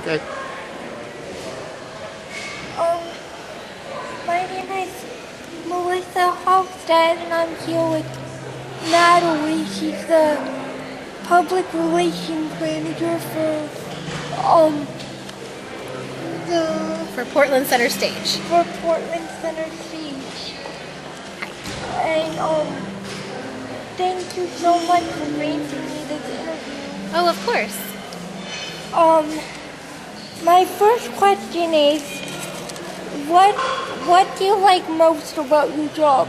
Okay. Um, my name is Melissa Halstead, and I'm here with Natalie. She's the public relations manager For Portland Center Stage. for Portland Center Stage. And thank you so much for granting me this interview. Oh, of course. My first question is, what do you like most about your job?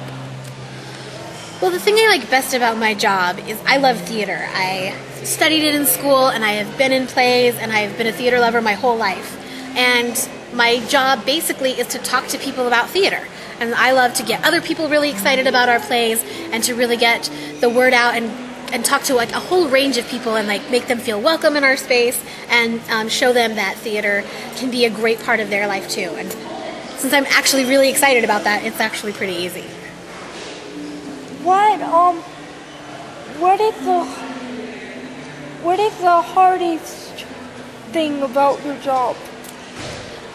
Well, the thing I like best about my job is I love theater. I studied it in school, and I have been in plays, and I have been a theater lover my whole life. And my job basically is to talk to people about theater. And I love to get other people really excited about our plays and to really get the word out and talk to like a whole range of people and like make them feel welcome in our space and show them that theater can be a great part of their life too. And since I'm actually really excited about that, it's actually pretty easy. What is the hardest thing about your job?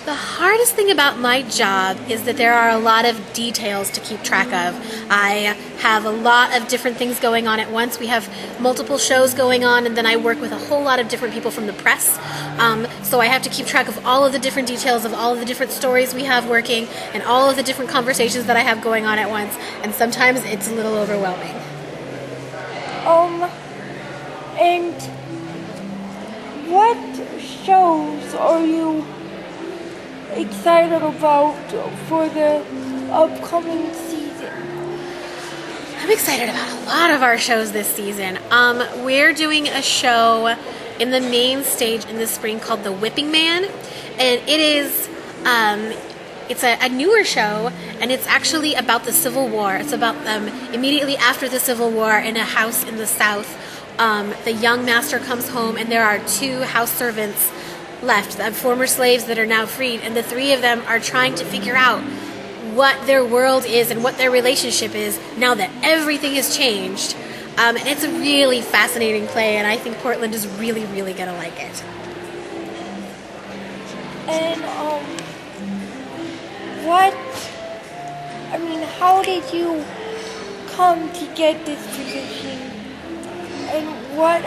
The hardest thing about my job is that there are a lot of details to keep track of. I have a lot of different things going on at once. We have multiple shows going on, and then I work with a whole lot of different people from the press. So I have to keep track of all of the different details of all of the different stories we have working and all of the different conversations that I have going on at once. And sometimes it's a little overwhelming. And what shows are you excited about for the upcoming season? I'm excited about a lot of our shows this season. We're doing a show in the main stage in the spring called The Whipping Man, and it is it's a newer show, and it's actually about the Civil War. It's about immediately after the Civil War in a house in the South. The young master comes home, and there are two house servants left, former slaves that are now freed, and the three of them are trying to figure out what their world is and what their relationship is now that everything has changed. And it's a really fascinating play, and I think Portland is really, really going to like it. And how did you come to get this position? And what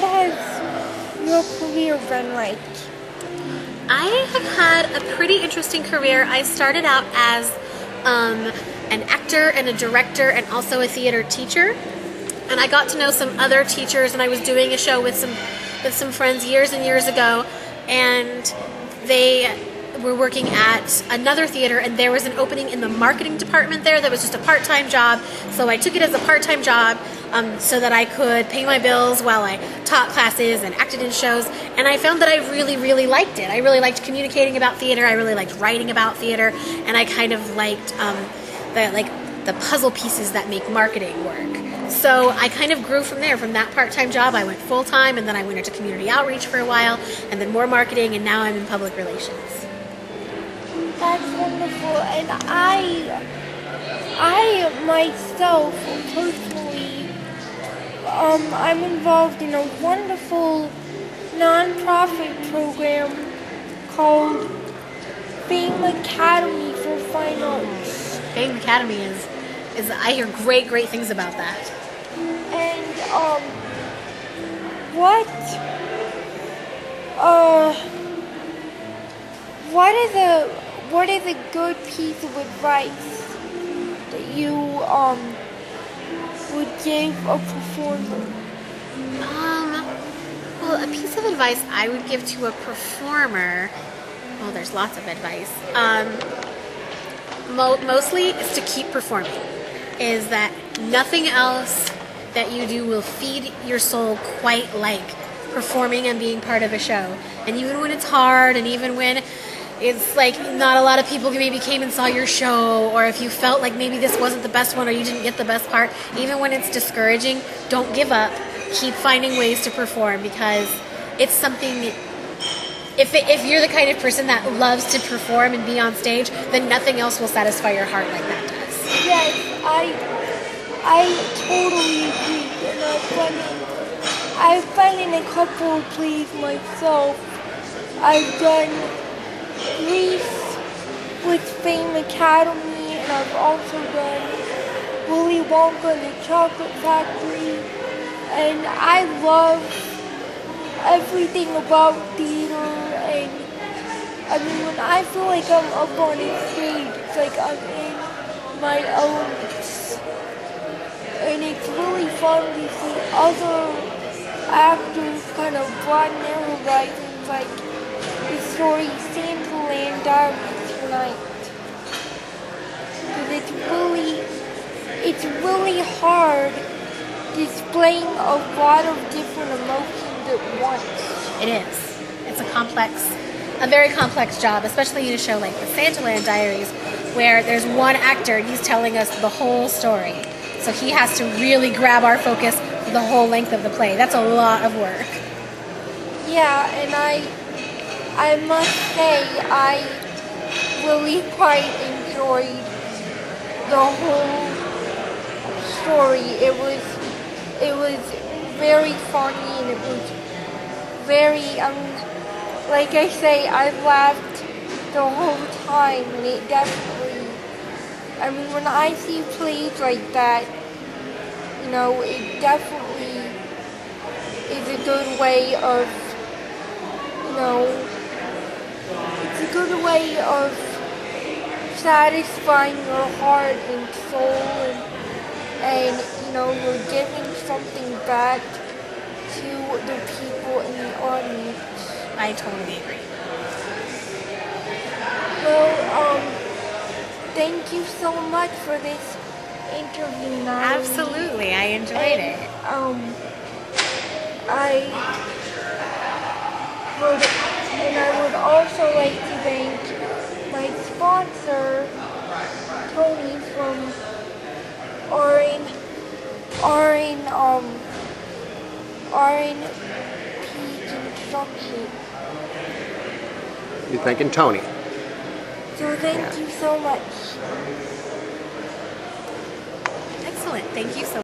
has your career been like? I have had a pretty interesting career. I started out as an actor and a director and also a theater teacher. And I got to know some other teachers, and I was doing a show with some friends years and years ago, and they were working at another theater, and there was an opening in the marketing department there that was just a part-time job. So I took it as a part-time job so that I could pay my bills while I taught classes and acted in shows. And I found that I really, really liked it. I really liked communicating about theater. I really liked writing about theater, and I kind of liked the puzzle pieces that make marketing work. So I kind of grew from there. From that part-time job, I went full-time, and then I went into community outreach for a while, and then more marketing, and now I'm in public relations. That's wonderful. And I myself personally, I'm involved in a wonderful nonprofit program called Fame Academy for Fine Arts. Fame Academy is I hear great things about that. And what is a good piece of advice that you would give a performer? Well, a piece of advice I would give to a performer, well, there's lots of advice. Mostly is to keep performing. Is that nothing else that you do will feed your soul quite like performing and being part of a show. And even when it's hard, and even when it's like not a lot of people maybe came and saw your show, or if you felt like maybe this wasn't the best one or you didn't get the best part, even when it's discouraging, don't give up. Keep finding ways to perform, because it's something. If you're the kind of person that loves to perform and be on stage, then nothing else will satisfy your heart like that does. Yes, I totally agree. And I've been in a couple of plays myself. I've done Grease with Fame Academy, and I've also done Willy Wonka and the Chocolate Factory. And I love everything about theater, and I mean, when I feel like I'm up on a stage, it's like I'm in my element. And it's really fun to see other actors kind of broaden their horizons, like the story Santaland Diaries tonight. Because it's really hard displaying a lot of different emotions at once. It is. It's a very complex job, especially in a show like the Santaland Diaries, where there's one actor and he's telling us the whole story. So he has to really grab our focus for the whole length of the play. That's a lot of work. Yeah, and I must say I really quite enjoyed the whole story. It was very funny, and it was very, like I say, I laughed the whole time, and it definitely, when I see plays like that, it definitely is a good way of, it's a good way of satisfying your heart and soul, and you're giving something back to the people in the audience. I totally agree. Well, thank you so much for this interview, Natalie. Absolutely, I enjoyed it. I would also like to thank my sponsor, Tony from RNP Construction. You're thanking Tony. So thank you so much. Excellent. Thank you so much.